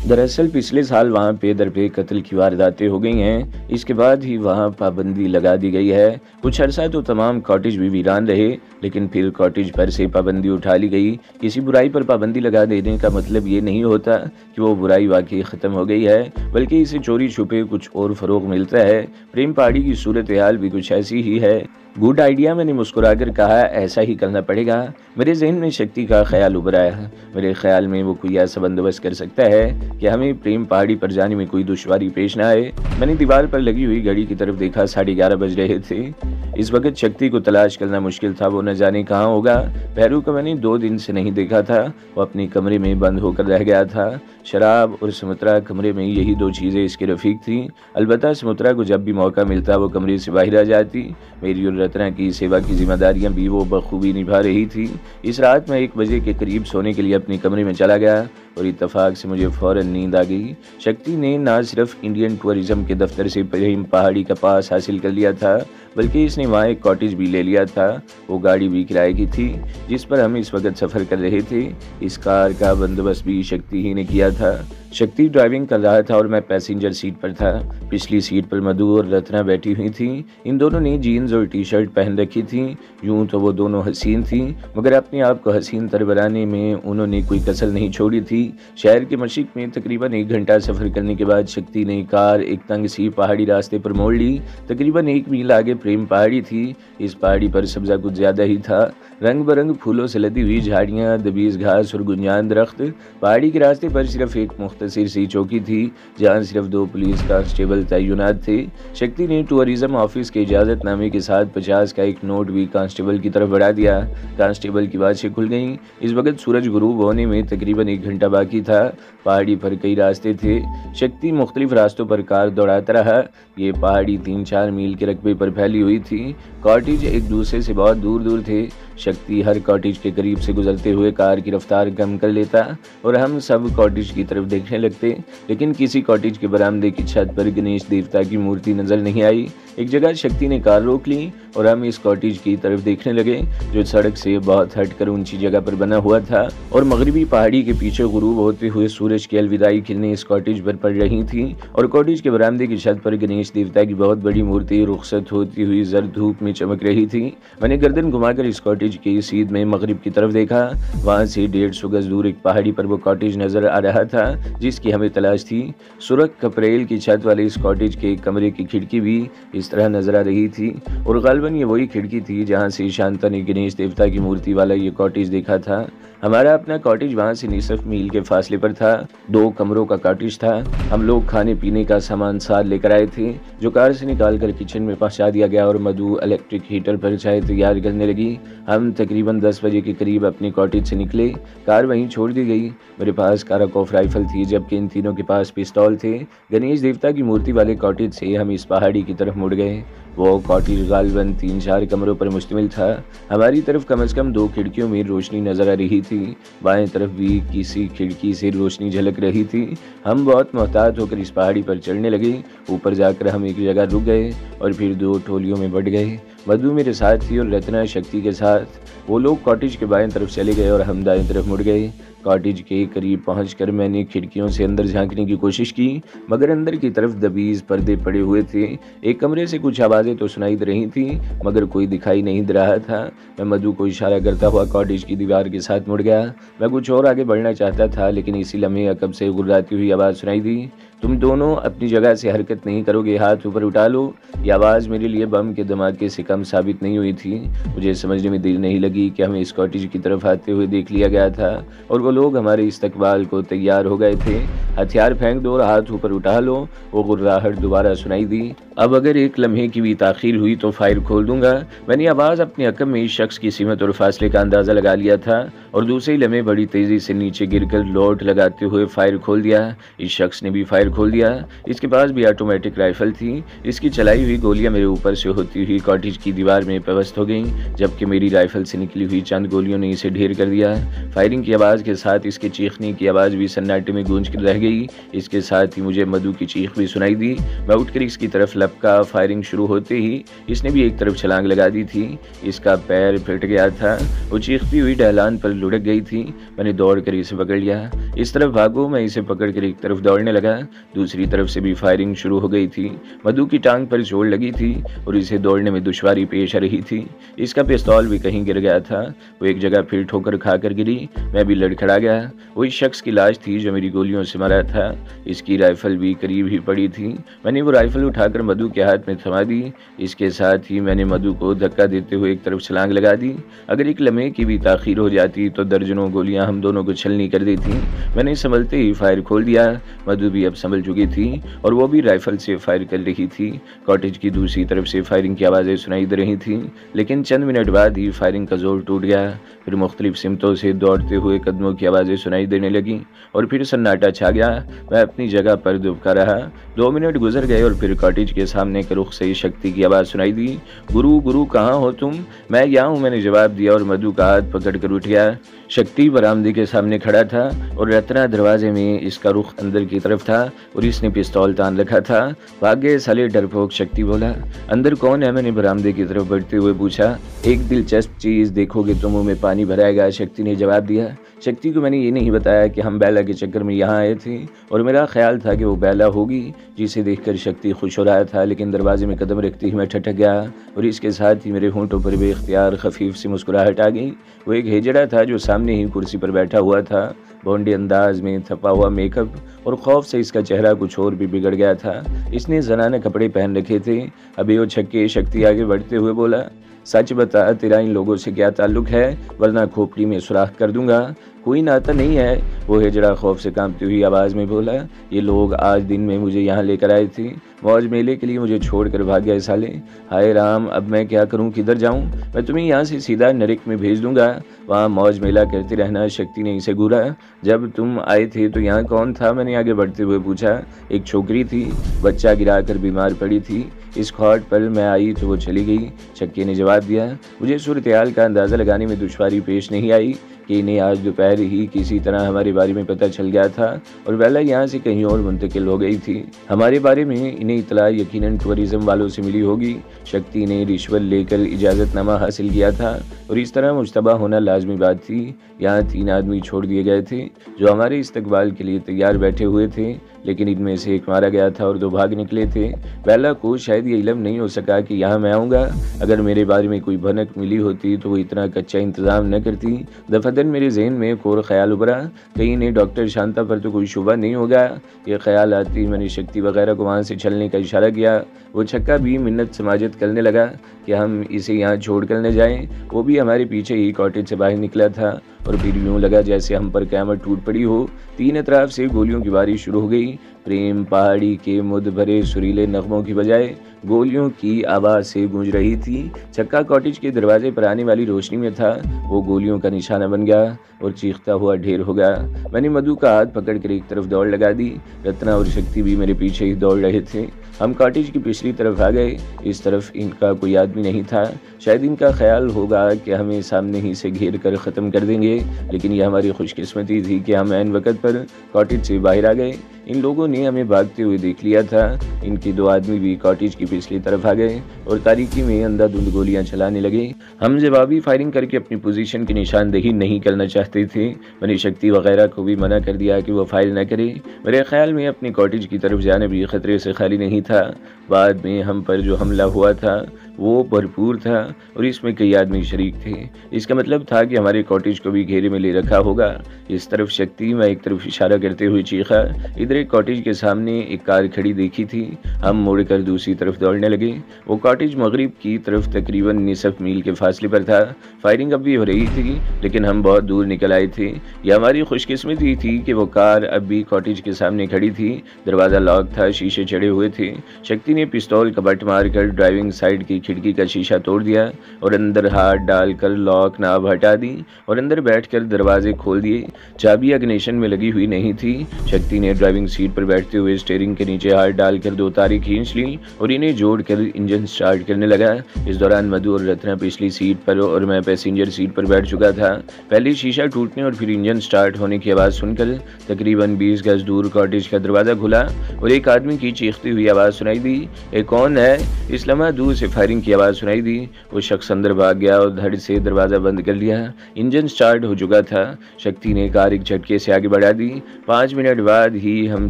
दरअसल पिछले साल वहां पे दर पे कत्ल की वारदातें हो गई हैं। इसके बाद ही वहां पाबंदी लगा दी गई है। कुछ अरसा तो तमाम कॉटेज भी वीरान रहे, लेकिन फिर कॉटेज पर से पाबंदी उठा ली गई। किसी बुराई पर पाबंदी लगा देने का मतलब ये नहीं होता कि वो बुराई वाकई ख़त्म हो गई है, बल्कि इसे चोरी छुपे कुछ और फ़रोग मिलता है। प्रेम पहाड़ी की सूरत हाल भी कुछ ऐसी ही है। गुड आइडिया, मैंने मुस्कुराकर कहा, ऐसा ही करना पड़ेगा। मेरे जहन में शक्ति का ख्याल उभर आया। मेरे ख्याल में वो कोई ऐसा बंदोबस्त कर सकता है कि हमें प्रेम पहाड़ी पर जाने में कोई दुश्वारी पेश न आए। मैंने दीवार पर लगी हुई घड़ी की तरफ देखा, 11:30 बज रहे थे। इस वक्त शक्ति को तलाश करना मुश्किल था, वो न जाने कहाँ होगा। भैरू को मैंने 2 दिन से नहीं देखा था, वो अपने कमरे में बंद होकर रह गया था। शराब और सुमित्रा कमरे में, यही 2 चीज़ें इसके रफीक थीं। अलबत्ता सुमित्रा को जब भी मौका मिलता वो कमरे से बाहर आ जाती। मेरी और रत्ना की सेवा की जिम्मेदारियां भी वो बखूबी निभा रही थी। इस रात मैं 1 बजे के करीब सोने के लिए अपने कमरे में चला गया और इत्तफाक से मुझे फौरन नींद आ गई। शक्ति ने ना सिर्फ इंडियन टूरिज्म के दफ्तर से प्रेम पहाड़ी का पास हासिल कर लिया था, बल्कि इसने वहाँ एक कॉटेज भी ले लिया था। वो गाड़ी भी किराए की थी जिस पर हम इस वक्त सफ़र कर रहे थे। इस कार का बंदोबस्त भी शक्ति ही ने किया था। शक्ति ड्राइविंग कर रहा था और मैं पैसेंजर सीट पर था। पिछली सीट पर मधु और रत्ना बैठी हुई थी। इन दोनों ने जीन्स और टी शर्ट पहन रखी थी। यूं तो वो दोनों हसीन थी, मगर अपने आप को हसीन तर बनाने में उन्होंने कोई कसर नहीं छोड़ी थी। शहर के मशरिक में तकरीबन 1 घंटा सफ़र करने के बाद शक्ति ने कार एक तंग सी पहाड़ी रास्ते पर मोड़ ली। तकरीबन 1 मील आगे प्रेम पहाड़ी थी। इस पहाड़ी पर सब्जा कुछ ज़्यादा ही था। रंग बिरंग फूलों से लदी हुई झाड़ियाँ, दबीज घास और गुंजान दरख्त। पहाड़ी के रास्ते पर सिर्फ एक मुख्तसर सी चौकी थी जहाँ सिर्फ 2 पुलिस कांस्टेबल तैनात थे। शक्ति ने टूरिज्म ऑफिस के इजाज़तनामे के साथ 50 का एक नोट भी कांस्टेबल की तरफ बढ़ा दिया। कांस्टेबल की बातें खुल गईं। इस वक्त सूरज गुरूब होने में तकरीबन 1 घंटा बाकी था। पहाड़ी पर कई रास्ते थे। शक्ति मुख्तलिफ रास्तों पर कार दौड़ाता रहा। ये पहाड़ी 3-4 मील के रकबे पर फैली हुई थी। कॉटेज एक दूसरे से बहुत दूर दूर थे। शक्ति हर कॉटेज के करीब से गुजरते हुए कार की रफ्तार कम कर लेता और हम सब कॉटेज की तरफ देखने लगते, लेकिन किसी कॉटेज के बरामदे की छत पर गणेश देवता की मूर्ति नजर नहीं आई। एक जगह शक्ति ने कार रोक ली और हम इस कॉटेज की तरफ देखने लगे जो सड़क से बहुत हटकर ऊंची जगह पर बना हुआ था और मगरिबी पहाड़ी के पीछे गुरूब होते हुए सूरज की अलविदाई किरणें इस कॉटेज पर पड़ रही थी और कॉटेज के बरामदे की छत पर गणेश देवता की बहुत बड़ी मूर्ति रुखसत होती हुई जर्द धूप में चमक रही थी। मैंने गर्दन घुमाकर इस कॉटेज की सीध में मगरिब की तरफ देखा। वहां से 150 गज दूर एक पहाड़ी पर वो कॉटेज नजर आ रहा था जिसकी हमें तलाश थी। सुरख कपरेल की छत वाले इस कॉटेज के कमरे की खिड़की भी इस तरह नजर आ रही थी और गालबन ये वही खिड़की थी जहां से शांता ने गणेश देवता की मूर्ति वाला ये कॉटेज देखा था। हमारा अपना कॉटेज वहां से निसफ मील के फासले पर था। 2 कमरों का कॉटेज था। हम लोग खाने पीने का सामान साथ लेकर आए थे जो कार से निकाल कर किचन में पहुंचा दिया गया और मधु इलेक्ट्रिक हीटर पर चाय तैयार करने लगी। हम तकरीबन 10 बजे के करीब अपने कॉटेज से निकले। कार वहीं छोड़ दी गई। मेरे पास कारकोफ राइफल थी जबकि इन तीनों के पास पिस्तौल थे। गणेश देवता की मूर्ति वाले कॉटेज से हम इस पहाड़ी की तरफ मुड़ गए। वो कॉटेज गालबन 3-4 कमरों पर मुश्तमिल था। हमारी तरफ कम से कम 2 खिड़कियों में रोशनी नजर आ रही थी। बाएं तरफ भी किसी खिड़की से रोशनी झलक रही थी। हम बहुत मोहतात होकर इस पहाड़ी पर चढ़ने लगे। ऊपर जाकर हम एक जगह रुक गए और फिर 2 टोलियों में बढ़ गए। मधु मेरे साथ थी और रत्ना शक्ति के साथ। वो लोग कॉटेज के बाएं तरफ चले गए और हम दाएं तरफ मुड़ गए। कॉटेज के करीब पहुंचकर मैंने खिड़कियों से अंदर झांकने की कोशिश की, मगर अंदर की तरफ दबीज पर्दे पड़े हुए थे। एक कमरे से कुछ आवाज़ें तो सुनाई दे रही थी मगर कोई दिखाई नहीं दे रहा था। मैं मधु को इशारा करता हुआ कॉटेज की दीवार के साथ मुड़ गया। मैं कुछ और आगे बढ़ना चाहता था लेकिन इसी लम्हे अकब से गुर्राती हुई आवाज़ सुनाई दी, तुम दोनों अपनी जगह से हरकत नहीं करोगे, हाथ ऊपर उठा लो। यह आवाज़ मेरे लिए बम के धमाके से कम साबित नहीं हुई थी। मुझे समझने में देर नहीं लगी कि हमें इस कॉटेज की तरफ आते हुए देख लिया गया था और वो लोग हमारे इस्तकबाल को तैयार हो गए थे। हथियार फेंक दो और हाथ ऊपर उठा लो, वो गुर्राहट दोबारा सुनाई दी। अब अगर एक लम्हे की भी ताखीर हुई तो फायर खोल दूंगा। मैंने आवाज़ अपने अकब में इस शख्स की सीमत और फासले का अंदाज़ा लगा लिया था और दूसरे लम्हे बड़ी तेज़ी से नीचे गिरकर लौट लगाते हुए फायर खोल दिया। इस शख्स ने भी फायर खोल दिया। इसके पास भी ऑटोमेटिक राइफल थी। इसकी चलाई हुई गोलियां मेरे ऊपर से होती हुई कॉटेज की दीवार में पेवस्त हो गईं, जबकि मेरी राइफल से निकली हुई चंद गोलियों ने इसे ढेर कर दिया। फायरिंग की आवाज़ के साथ इसके चीखने की आवाज़ भी सन्नाटे में गूंज कर रह गई। इसके साथ ही मुझे मधु की चीख भी सुनाई दी। मैं उठकर इसकी तरफ लपका। फायरिंग शुरू होते ही इसने भी एक तरफ छलांग लगा दी थी। इसका पैर फिट गया था। वो चीखती हुई ढलान पर लुढ़क गई थी। मैंने दौड़कर इसे पकड़ लिया। इस तरफ भागो, मैं इसे पकड़कर एक तरफ दौड़ने लगा। दूसरी तरफ से भी फायरिंग शुरू हो गई थी। मधु की टांग पर चोट लगी थी और इसे दौड़ने में दुश्वारी पेश आ रही थी। इसका पिस्तौल भी कहीं गिर गया था। वो एक जगह फिर ठोकर खाकर गिरी। मैं भी लड़खड़ा गया। वही शख्स की लाश थी जो मेरी गोलियों से मरा था। इसकी राइफल भी करीब ही पड़ी थी। मैंने वो राइफल उठाकर मधु के हाथ में थमा दी। इसके साथ ही मैंने मधु को धक्का देते हुए एक तरफ छलांग लगा दी। अगर एक लम्हे की भी ताखीर हो जाती तो दर्जनों गोलियां हम दोनों को छलनी कर देती। मैंने संभलते ही फायर खोल दिया। मधु भी अब संभल चुकी थी और वो भी राइफल से फायर कर रही थी। कॉटेज की दूसरी तरफ से फायरिंग की आवाज़ें सुनाई दे रही थीं, लेकिन चंद मिनट बाद ही फायरिंग का जोर टूट गया। फिर मुख्तलिफ सिमतों से दौड़ते हुए कदमों की आवाज़ें सुनाई देने लगीं और फिर सन्नाटा छा गया। मैं अपनी जगह पर दुबका रहा। 2 मिनट गुजर गए और फिर कॉटेज के सामने के रुख से शक्ति की आवाज़ सुनाई दी। गुरु गुरु कहाँ हो तुम? मैं यहाँ हूँ, मैंने जवाब दिया और मधु का हाथ पकड़ कर उठ गया। शक्ति बरामदे के सामने खड़ा था और रत्ना दरवाजे में इसका रुख अंदर की तरफ था और इसने पिस्तौल तान रखा था। भाग गए साले डरपोक, शक्ति बोला। अंदर कौन है? मैंने बरामदे की तरफ बढ़ते हुए पूछा। एक दिलचस्प चीज़ देखोगे तो मुंह में पानी भराएगा, शक्ति ने जवाब दिया। शक्ति को मैंने ये नहीं बताया कि हम बेला के चक्कर में यहाँ आए थे और मेरा ख्याल था कि वो बेला होगी, जिसे देखकर शक्ति खुश हो रहा था, लेकिन दरवाजे में कदम रखते ही मैं ठटक गया और इसके साथ ही मेरे होंठों पर बेख्तियार खफीफ सी मुस्कुराहट आ गई। वो एक हेजड़ा था जो सामने ही कुर्सी पर बैठा हुआ था। बोंडे अंदाज में थपा हुआ मेकअप और खौफ से इसका चेहरा कुछ और भी बिगड़ गया था। इसने जनाने कपड़े पहन रखे थे। अभी वो छक्के शक्ति आगे बढ़ते हुए बोला, सच बता, तेरा इन लोगों से क्या ताल्लुक है, वरना खोपड़ी में सुराख कर दूंगा। कोई नाता नहीं है, वो हिजड़ा खौफ से कांपती हुई आवाज़ में बोला। ये लोग आज दिन में मुझे यहाँ लेकर आए थे, मौज मेले के लिए मुझे छोड़कर भाग गए साले। हाय राम, अब मैं क्या करूँ, किधर जाऊँ? मैं तुम्हें यहाँ से सीधा नरक में भेज दूंगा, वहाँ मौज मेला करते रहना, शक्ति ने इसे घूरा। जब तुम आए थे तो यहाँ कौन था? मैंने आगे बढ़ते हुए पूछा। एक छोकरी थी, बच्चा गिराकर बीमार पड़ी थी। इस खौट पर मैं आई तो वो चली गई, शक्ति ने जवाब दिया। मुझे सूरत-ए-हाल का अंदाज़ा लगाने में दुश्वारी पेश नहीं आई कि इन्हें आज दोपहर ही किसी तरह हमारे बारे में पता चल गया था और बेला यहाँ से कहीं और मुंतकिल हो गई थी। हमारे बारे में इन्हें इतला यकीनन टूरिज्म वालों से मिली होगी। शक्ति ने रिश्वत लेकर इजाज़तनामा हासिल किया था और इस तरह मुश्तबा होना लाजमी बात थी। यहाँ 3 आदमी छोड़ दिए गए थे जो हमारे इस्तकबाल के लिए तैयार बैठे हुए थे, लेकिन इनमें से एक मारा गया था और 2 भाग निकले थे। बेला को शायद ये इल्म नहीं हो सका कि यहाँ मैं आऊँगा। अगर मेरे बारे में कोई भनक मिली होती तो वो इतना कच्चा इंतज़ाम न करती। दफादन मेरे जहन में एक और ख्याल उभरा, कहीं नहीं डॉक्टर शांता पर तो कोई शुबा नहीं होगा। ये ख्याल आती मैंने शक्ति वगैरह को वहाँ से चलने का इशारा किया। वो छक्का भी मिन्नत समाजत करने लगा कि हम इसे यहाँ छोड़ कर न जाएँ। वो भी हमारे पीछे ही कॉटेज से बाहर निकला था और फिर यूँ लगा जैसे हम पर क़यामत टूट पड़ी हो। 3 अतराफ से गोलियों की बारिश शुरू हो गई। प्रेम पहाड़ी के मुद भरे सुरीले नगमों की बजाय गोलियों की आवाज़ से गूंज रही थी। छक्का कॉटेज के दरवाजे पर आने वाली रोशनी में था। वो गोलियों का निशाना बन गया और चीखता हुआ ढेर हो गया। मैंने मधु का हाथ पकड़कर एक तरफ दौड़ लगा दी। रत्ना और शक्ति भी मेरे पीछे ही दौड़ रहे थे। हम कॉटेज की पिछली तरफ आ गए। इस तरफ इनका कोई आदमी नहीं था। शायद इनका ख्याल होगा कि हमें सामने ही से घेर कर ख़त्म कर देंगे, लेकिन यह हमारी खुशकिस्मती थी कि हम ऐन वक़्त पर कॉटेज से बाहर आ गए। इन लोगों ने हमें भागते हुए देख लिया था। इनके 2 आदमी भी कॉटेज की पिछली तरफ आ गए और तारीकी में अंधाधुंध गोलियां चलाने लगे। हम जवाबी फायरिंग करके अपनी पोजीशन की निशानदेही नहीं करना चाहते थे। मैंने शक्ति वगैरह को भी मना कर दिया कि वो फायर न करे। मेरे ख्याल में अपने कॉटेज की तरफ जाना भी खतरे से खाली नहीं था। बाद में हम पर जो हमला हुआ था वो भरपूर था और इसमें कई आदमी शरीक थे। इसका मतलब था कि हमारे कॉटेज को भी घेरे में ले रखा होगा। इस तरफ शक्ति, मैं एक तरफ इशारा करते हुए चीखा। इधर एक कॉटेज के सामने एक कार खड़ी देखी थी। हम मुड़कर दूसरी तरफ दौड़ने लगे। वो कॉटेज मगरिब की तरफ तकरीबन निसफ मील के फासले पर था। फायरिंग अब भी हो रही थी, लेकिन हम बहुत दूर निकल आए थे। यह हमारी खुशकिस्मती थी कि वो कार अब भी कॉटेज के सामने खड़ी थी। दरवाज़ा लॉक था, शीशे चढ़े हुए थे। शक्ति ने पिस्तौल का बट मारकर ड्राइविंग साइड की खिड़की का शीशा तोड़ दिया और अंदर हाथ डालकर लॉक नाब हटा दी और अंदर बैठकर दरवाजे खोल दिए। चाबी इग्निशन में लगी हुई नहीं थी। शक्ति ने ड्राइविंग सीट पर बैठते हुए स्टीयरिंग के नीचे हाथ डालकर 2 तारें खींच ली और इन्हें जोड़कर इंजन स्टार्ट करने लगा। इस दौरान मधु और रत्ना पिछली सीट पर और मैं पैसेंजर सीट पर बैठ चुका था। पहले शीशा टूटने और फिर इंजन स्टार्ट होने की आवाज़ सुनकर तकरीबन 20 गज दूर कॉटेज का दरवाज़ा खुला और एक आदमी की चीखती हुई आवाज़ सुनाई दी, "ये कौन है?" इस लम्हा दूर से फायरिंग की आवाज़ सुनाई दी। वो शख्स अंदर भाग गया और धड़ से दरवाज़ा बंद कर लिया। इंजन स्टार्ट हो चुका था। शक्ति ने कार एक झटके से आगे बढ़ा दी। 5 मिनट बाद ही हम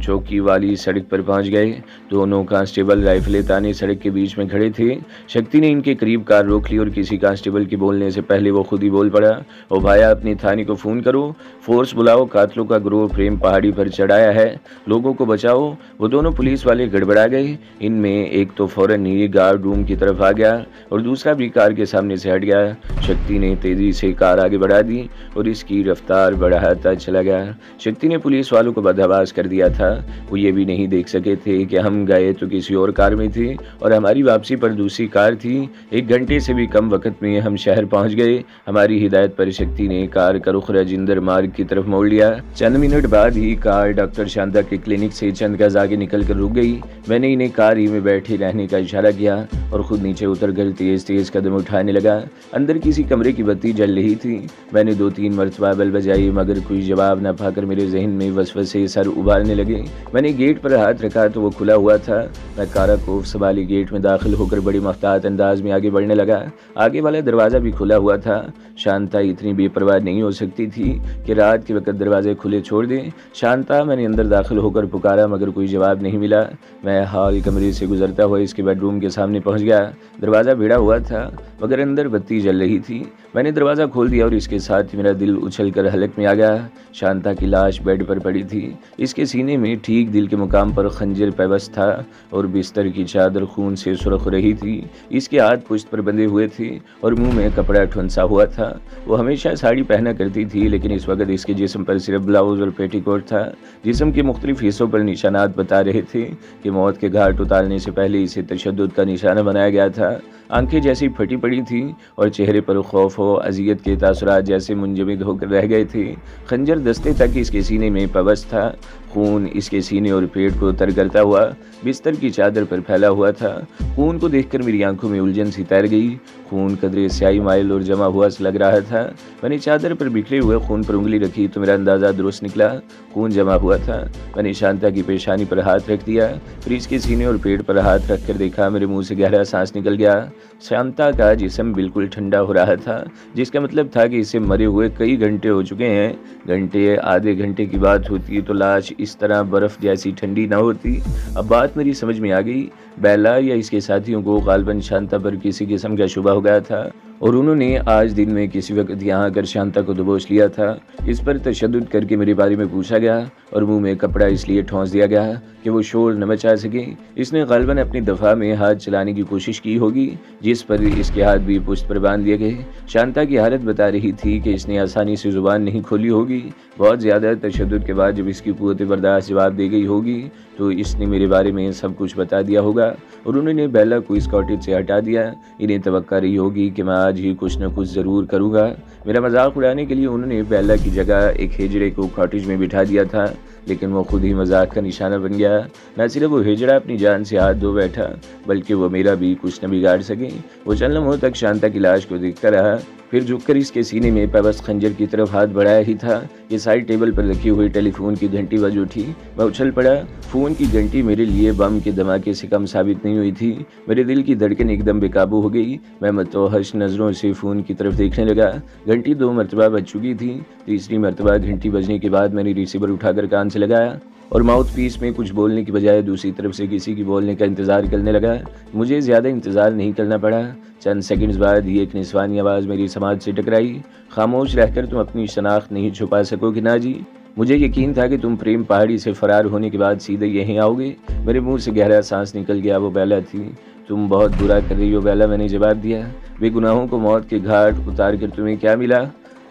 चौकी वाली सड़क पर पहुंच गए। दोनों कांस्टेबल राइफलें ताने सड़क के बीच में खड़े थे। शक्ति ने इनके करीब कार रोक ली और किसी कांस्टेबल के बोलने से पहले वो खुद ही बोल पड़ा, "ओ भाया, अपनी थाने को फ़ोन करो, फोर्स बुलाओ, कातलों का ग्रोह प्रेम पहाड़ी पर चढ़ाया है, लोगों को बचाओ।" वो दोनों पुलिस वाले गड़बड़ा गए। इनमें एक तो फौरन ही गार्ड रूम की तरफ आ गया और दूसरा भी कार के सामने से हट गया। शक्ति ने तेजी से कार आगे बढ़ा दी और इसकी रफ्तार बढ़ाता चला गया। शक्ति ने पुलिस वालों को बदहवास कर दिया था। वो ये भी नहीं देख सके थे कि हम गए तो किसी और कार में थे और हमारी वापसी पर दूसरी कार थी। 1 घंटे से भी कम वक्त में हम शहर पहुंच गए। हमारी हिदायत पर शक्ति ने कार का रुख राजिंदर मार्ग की तरफ मोड़ लिया। चंद मिनट बाद ही कार डॉक्टर शांता के क्लिनिक से चंद गज आगे निकल कर रुक गई। मैंने इन्हें कार ही में बैठे रहने का इशारा किया और खुद नीचे उतरकर तेज तेज कदम उठाने लगा। अंदर किसी कमरे की बत्ती जल रही थी। मैंने 2-3 मरतबा बेल बजाई मगर कोई जवाब न पाकर मेरे जहन में वसवसे सर उबालने लगे। मैंने गेट पर हाथ रखा तो वो खुला हुआ था। मैं काराकोफ सवाली गेट में दाखिल होकर बड़ी मुख्तात अंदाज में आगे बढ़ने लगा। आगे वाला दरवाज़ा भी खुला हुआ था। शांता इतनी बेपरवाह नहीं हो सकती थी कि रात के वक्त दरवाजे खुले छोड़ दे। शांता, मैंने अंदर दाखिल होकर पुकारा मगर कोई जवाब नहीं मिला। मैं हॉल कमरे से गुजरता हुआ इसके बेडरूम के सामने पहुंच गया। दरवाज़ा भिड़ा हुआ था मगर अंदर बत्ती जल रही थी। मैंने दरवाज़ा खोल दिया और इसके साथ ही मेरा दिल उछलकर हलक में आ गया। शांता की लाश बेड पर पड़ी थी। इसके सीने में ठीक दिल के मुकाम पर खंजर पैबस्त था और बिस्तर की चादर खून से सुर्ख रही थी। इसके हाथ पुश्त पर बंधे हुए थे और मुंह में कपड़ा ठुंसा हुआ था। वो हमेशा साड़ी पहना करती थी लेकिन इस वक्त इसके जिस्म पर सिर्फ ब्लाउज और पेटीकोट था। जिस्म के मुख्तलिफ हिस्सों पर निशानात बता रहे थे कि मौत के घाट उतारने से पहले इसे तशद्दुद का निशाना बनाया गया था। आंखें जैसी फटी पड़ी थी और चेहरे पर खौफ व अजियत के तासुरात जैसे मुंजमद होकर रह गए थे। खंजर दस्ते तक इसके सीने में पबस था। खून इसके सीने और पेट को तर करता हुआ बिस्तर की चादर पर फैला हुआ था। खून को देखकर मेरी आंखों में उलझन सी तैर गई। खून कदरे स्याही माइल और जमा हुआ सा लग रहा था। मैंने चादर पर बिखरे हुए खून पर उंगली रखी तो मेरा अंदाज़ा दुरुस्त निकला। खून जमा हुआ था। मैंने शांता की पेशानी पर हाथ रख दिया, फिर इसके सीने और पेट पर हाथ रख कर देखा। मेरे मुंह से गहरा सांस निकल गया। शांता का जिस्म बिल्कुल ठंडा हो रहा था, जिसका मतलब था कि इसे मरे हुए कई घंटे हो चुके हैं। घंटे आधे घंटे की बात होती तो लाश इस तरह बर्फ़ जैसी ठंडी ना होती। अब बात मेरी समझ में आ गई। बेला या इसके साथियों को गालिबन शांता पर किसी किस्म का शुबा हो गया था और उन्होंने आज दिन में किसी वक्त यहाँ आकर शांता को दबोच लिया था। इस पर तशद्दुद करके मेरे बारे में पूछा गया और मुंह में कपड़ा इसलिए ठोंस दिया गया कि वो शोर न मचा सके। इसने गालिबन अपनी दफ़ा में हाथ चलाने की कोशिश की होगी, जिस पर इसके हाथ भी पुश्त पर बांध दिए गए। शांता की हालत बता रही थी कि इसने आसानी से ज़ुबान नहीं खोली होगी। बहुत ज़्यादा तशद्दुद के बाद जब इसकी क़ुव्वत बर्दाश्त जवाब दे गई होगी तो इसने मेरे बारे में सब कुछ बता दिया होगा और उन्होंने बेला को इस कॉटेज से हटा दिया। इन्हें तवक्का रही होगी कि मैं आज ही कुछ न कुछ ज़रूर करूँगा। मेरा मजाक उड़ाने के लिए उन्होंने बेला की जगह एक हिजड़े को कॉटेज में बिठा दिया था, लेकिन वो खुद ही मजाक का निशाना बन गया। न सिर्फ वो हिजड़ा अपनी जान से हाथ धो बैठा बल्कि वो मेरा भी कुछ न बिगाड़ सके। वो चंद लम्हों तक शांता की लाश को देखता रहा, फिर झुककर इसके सीने में पैबस्त खंजर की तरफ हाथ बढ़ाया ही था कि साइड टेबल पर रखी हुई टेलीफोन की घंटी बज उठी। मैं उछल पड़ा। फ़ोन की घंटी मेरे लिए बम के धमाके से कम साबित नहीं हुई थी। मेरे दिल की धड़कन एकदम बेकाबू हो गई। मैं मतोहश नज़रों से फ़ोन की तरफ देखने लगा। घंटी 2 मरतबा बज चुकी थी। तीसरी मरतबा घंटी बजने के बाद मैंने रिसीवर उठाकर कान से लगाया और माउथ पीस में कुछ बोलने की बजाय दूसरी तरफ से किसी की बोलने का इंतज़ार करने लगा। मुझे ज़्यादा इंतज़ार नहीं करना पड़ा। चंद सेकंड्स बाद ही एक निस्वानी आवाज़ मेरी समाज से टकराई, "खामोश रहकर तुम अपनी शनाख्त नहीं छुपा सकोगे ना जी। मुझे यकीन था कि तुम प्रेम पहाड़ी से फ़रार होने के बाद सीधे यहीं आओगे।" मेरे मुंह से गहरा सांस निकल गया। वो बेला थी। "तुम बहुत बुरा कर रही हो बेला," मैंने जवाब दिया। "बेगुनाहों को मौत के घाट उतार कर तुम्हें क्या मिला?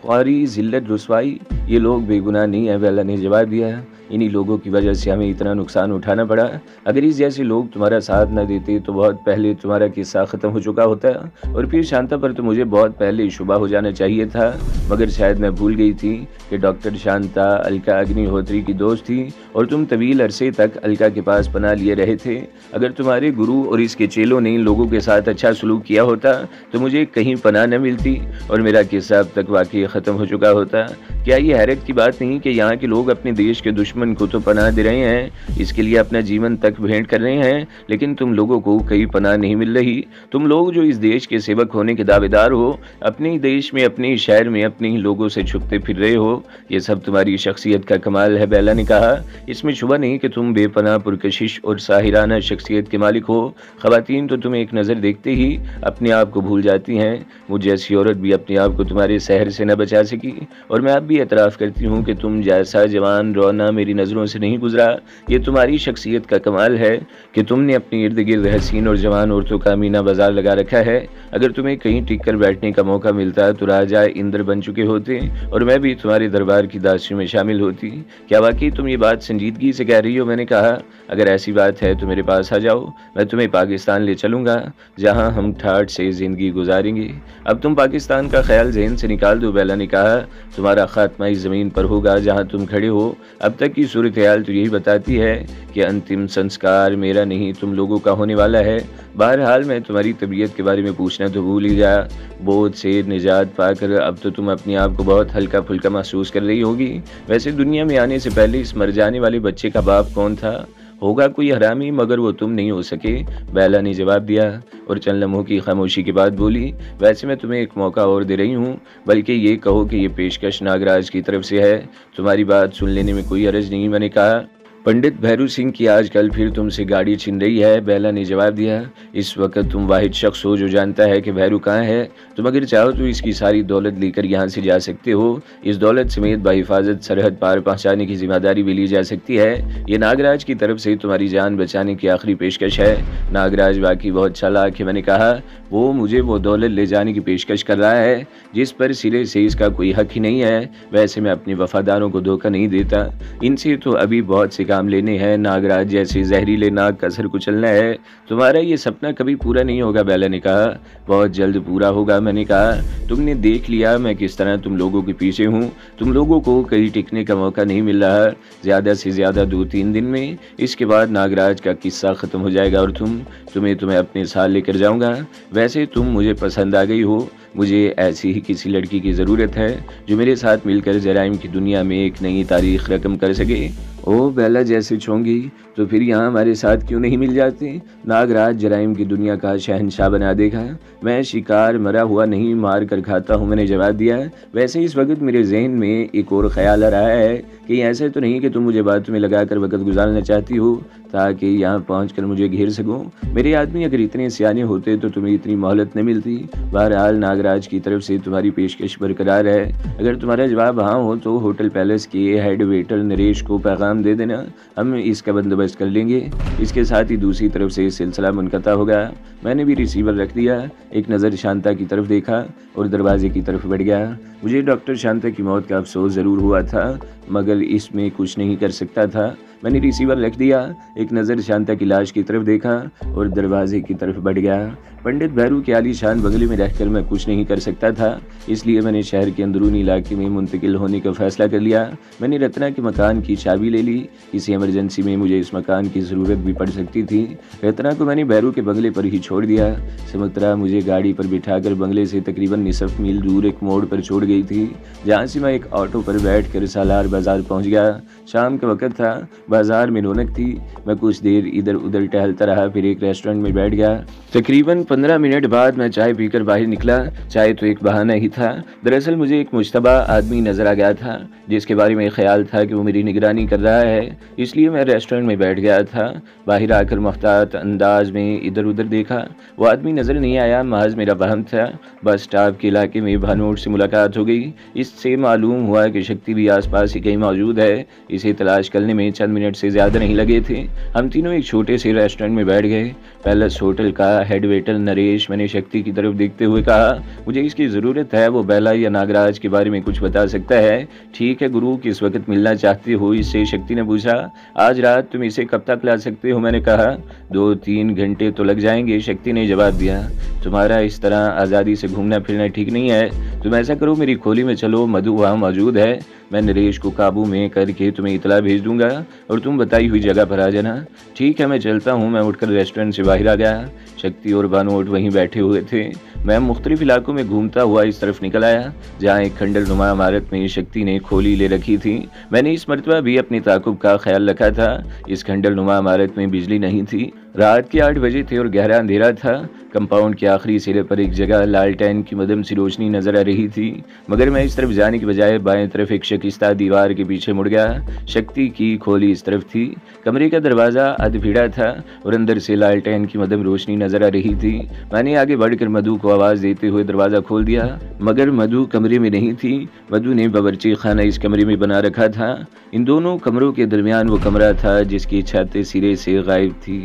ख्वारी, जिल्लत, रुसवाई। ये लोग बेगुनाह नहीं है," बेला ने जवाब दिया। इन्हीं लोगों की वजह से हमें इतना नुकसान उठाना पड़ा। अगर इस जैसे लोग तुम्हारा साथ न देते तो बहुत पहले तुम्हारा किस्सा ख़त्म हो चुका होता। और फिर शांता पर तो मुझे बहुत पहले शुबा हो जाना चाहिए था, मगर शायद मैं भूल गई थी कि डॉक्टर शांता अलका अग्निहोत्री की दोस्त थी और तुम तवील अरसे तक अलका के पास पनाह लिए रहे थे। अगर तुम्हारे गुरु और इसके चेलों ने इन लोगों के साथ अच्छा सलूक किया होता तो मुझे कहीं पनाह न मिलती और मेरा किस्सा अब तक वाकई ख़त्म हो चुका होता। क्या ये हैरत की बात नहीं कि यहाँ के लोग अपने देश के दुश्मन को तो पनाह दे रहे हैं, इसके लिए अपना जीवन तक भेंट कर रहे हैं, लेकिन तुम लोगों को कहीं पनाह नहीं मिल रही। तुम लोग जो इस देश के सेवक होने के दावेदार हो, अपने ही देश में, अपने ही शहर में, अपने ही लोगों से छुपते फिर रहे हो, ये सब तुम्हारी शख्सियत का कमाल है। बेला ने कहा, इसमें शुबा नहीं कि तुम बेपनाह पुरकशिश और साहिराना शख्सियत के मालिक हो। ख़वातीन तो तुम्हें एक नज़र देखते ही अपने आप को भूल जाती हैं। मुझ जैसी औरत भी अपने आप को तुम्हारे सहर से न बचा सकी और मैं अब भी एतराफ़ करती हूँ कि तुम जैसा जवान रौना मेरी नज़रों से नहीं गुजरा। ये तुम्हारी शख्सियत का कमाल है कि तुमने अपने इर्द गिर्द हसीन और जवान औरतों का मीना बाजार लगा रखा है। अगर तुम्हें कहीं टिक कर बैठने का मौका मिलता तो राजा इंद्र बन चुके होते और मैं भी तुम्हारे दरबार की दासियों में शामिल होती। क्या वाकई तुम ये बात संजीदगी से कह रही हो? मैंने कहा, अगर ऐसी बात है तो मेरे पास आ जाओ, मैं तुम्हें पाकिस्तान ले चलूँगा जहाँ हम ठाठ से ज़िंदगी गुजारेंगे। अब तुम पाकिस्तान का ख्याल जहन से निकाल दो। बेला ने कहा, तुम्हारा खात्मा इस ज़मीन पर होगा जहाँ तुम खड़े हो। अब तक की सूरत हाल तो यही बताती है कि अंतिम संस्कार मेरा नहीं तुम लोगों का होने वाला है। बहरहाल मैं तुम्हारी तबीयत के बारे में पूछना तो भूल ही गया। बोझ से निजात पाकर अब तो तुम अपने आप को बहुत हल्का फुल्का महसूस कर रही होगी। वैसे दुनिया में आने से पहले इस मर जाने वाले बच्चे का बाप कौन था? होगा कोई हरामी, मगर वो तुम नहीं हो सके। बेला ने जवाब दिया और चंद लम्हों की खामोशी के बाद बोली, वैसे मैं तुम्हें एक मौका और दे रही हूँ, बल्कि ये कहो कि ये पेशकश नागराज की तरफ से है। तुम्हारी बात सुन लेने में कोई हर्ज नहीं। मैंने कहा, पंडित भैरू सिंह की आजकल फिर तुमसे गाड़ी छिन रही है। बेला ने जवाब दिया, इस वक्त तुम वाहिद शख्स हो जो जानता है कि भैरू कहाँ है। तुम अगर चाहो तो इसकी सारी दौलत लेकर यहाँ से जा सकते हो। इस दौलत समेत बाहिफाजत सरहद पार पहुँचाने की जिम्मेदारी भी ली जा सकती है। ये नागराज की तरफ से तुम्हारी जान बचाने की आखिरी पेशकश है। नागराज वाकई बहुत चालाक है। मैंने कहा, वो मुझे वो दौलत ले जाने की पेशकश कर रहा है जिस पर सिरे से इसका कोई हक ही नहीं है। वैसे मैं अपने वफादारों को धोखा नहीं देता, इनसे तो अभी बहुत से काम लेने हैं। नागराज जैसे जहरीले नाग का सर कुचलना है। तुम्हारा ये सपना कभी पूरा नहीं होगा। बेला ने कहा, बहुत जल्द पूरा होगा। मैंने कहा, तुमने देख लिया मैं किस तरह तुम लोगों के पीछे हूँ। तुम लोगों को कहीं टिकने का मौका नहीं मिल रहा, ज़्यादा से ज़्यादा 2-3 दिन में। इसके बाद नागराज का किस्सा ख़त्म हो जाएगा और तुम्हें अपने साथ लेकर जाऊँगा। वैसे तुम मुझे पसंद आ गई हो। मुझे ऐसी ही किसी लड़की की ज़रूरत है जो मेरे साथ मिलकर जराइम की दुनिया में एक नई तारीख रकम कर सके। ओ बेला, जैसे चाहोगी तो फिर यहाँ हमारे साथ क्यों नहीं मिल जाते? नागराज जराइम की दुनिया का शहंशाह बना देगा। मैं शिकार मरा हुआ नहीं, मार कर खाता हूँ। मैंने जवाब दिया, वैसे इस वक्त मेरे जहन में एक और ख्याल आ रहा है कि ऐसे तो नहीं कि तुम मुझे बातों में लगाकर वक्त गुजारना चाहती हो ताकि यहाँ पहुँच मुझे घेर सको। मेरे आदमी अगर इतने सियाने होते तो तुम्हें इतनी मोहलत न मिलती। बहरहाल नागराज की तरफ से तुम्हारी पेशकश बरकरार है। अगर तुम्हारा जवाब हाँ हो तो होटल पैलेस के हेड वेटर नरेश को पैगाम दे देना, हम इसका बंदोबस्त कर लेंगे। इसके साथ ही दूसरी तरफ से सिलसिला मुनक़ता होगा। मैंने भी रिसीवर रख दिया, एक नज़र शांता की तरफ देखा और दरवाजे की तरफ बढ़ गया। मुझे डॉक्टर शांता की मौत का अफसोस ज़रूर हुआ था, मगर इसमें कुछ नहीं कर सकता था। मैंने रिसीवर रख दिया, एक नज़र शांता की लाश की तरफ देखा और दरवाजे की तरफ बढ़ गया। पंडित भैरू के आलीशान बंगले में रहकर मैं कुछ नहीं कर सकता था, इसलिए मैंने शहर के अंदरूनी इलाके में मुंतकिल होने का फैसला कर लिया। मैंने रत्ना के मकान की चाबी ले ली। किसी इमरजेंसी में मुझे इस मकान की ज़रूरत भी पड़ सकती थी। रत्ना को मैंने भैरू के बंगले पर ही छोड़ दिया। सुमित्रा मुझे गाड़ी पर बिठाकर बंगले से तकरीबन निसफ मील दूर एक मोड़ पर छोड़ गई थी, जहाँ से मैं एक ऑटो पर बैठकर सालार बाजार पहुँच गया। शाम का वक्त था, बाजार में रौनक थी। मैं कुछ देर इधर उधर टहलता रहा, फिर एक रेस्टोरेंट में बैठ गया। तकरीबन 15 मिनट बाद मैं चाय पीकर बाहर निकला। चाय तो एक बहाना ही था। दरअसल मुझे एक मुश्तबा आदमी नजर आ गया था जिसके बारे में ख्याल था कि वो मेरी निगरानी कर रहा है, इसलिए मैं रेस्टोरेंट में बैठ गया था। बाहर आकर मुख्तात अंदाज में इधर उधर देखा, वो आदमी नजर नहीं आया, महज मेरा वहम था। बस स्टॉप के इलाके में भानोट से मुलाकात हो गई। इससे मालूम हुआ कि शक्ति भी आसपास ही कहीं मौजूद है। इसे तलाश करने में चंद मिनट से ज़्यादा नहीं लगे थे। हम तीनों एक छोटे से रेस्टोरेंट में बैठ गए। पैलेस होटल का हेड वेटर नरेश। मैंने शक्ति की तरफ देखते हुए कहा, मुझे इसकी ज़रूरत है, वो बेला या नागराज के बारे में कुछ बता सकता है। ठीक है गुरु, किस वक्त मिलना चाहती हो इससे? शक्ति ने पूछा। आज रात तुम इसे कब तक ला सकते हो? मैंने कहा 2-3 घंटे तो लग जाएंगे, शक्ति ने जवाब दिया। तुम्हारा इस तरह आज़ादी से घूमना फिरना ठीक नहीं है। तुम ऐसा करो, मेरी खोली में चलो, मधु वहाँ मौजूद है। मैं नरेश को काबू में करके तुम्हें इतला भेज दूंगा और तुम बताई हुई जगह पर आ जाना। ठीक है, मैं चलता हूँ। मैं उठकर रेस्टोरेंट से बाहर आ गया। शक्ति और भानुट वहीं बैठे हुए थे। मैं मुख्तलिफ इलाकों में घूमता हुआ इस तरफ निकल आया जहाँ एक खंडर नुमा इमारत में शक्ति ने खोली ले रखी थी। मैंने इस मरतबा भी अपनी ताकुब का ख्याल रखा था। इस खंडर नुमा इमारत में बिजली नहीं थी। रात के 8 बजे थे और गहरा अंधेरा था। कंपाउंड के आखिरी सिरे पर एक जगह लालटेन की मदम सी रोशनी नजर आ रही थी, मगर मैं इस तरफ जाने के बजाय बाएं तरफ एक शकिस्ता दीवार के पीछे मुड़ गया। शक्ति की खोली इस तरफ थी। कमरे का दरवाजा अधभिड़ा था और अंदर से लालटेन की मदम रोशनी नजर आ रही थी। मैंने आगे बढ़कर मधु को आवाज देते हुए दरवाजा खोल दिया, मगर मधु कमरे में नहीं थी। मधु ने बावर्ची खाना इस कमरे में बना रखा था। इन दोनों कमरों के दरमियान वो कमरा था जिसकी छत सिरे से गायब थी।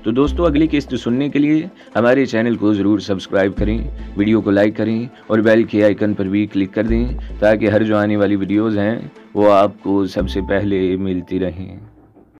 तो दोस्तों, अगली किस्त सुनने के लिए हमारे चैनल को ज़रूर सब्सक्राइब करें, वीडियो को लाइक करें और बेल के आइकन पर भी क्लिक कर दें ताकि हर जो आने वाली वीडियोज़ हैं वो आपको सबसे पहले मिलती रहें।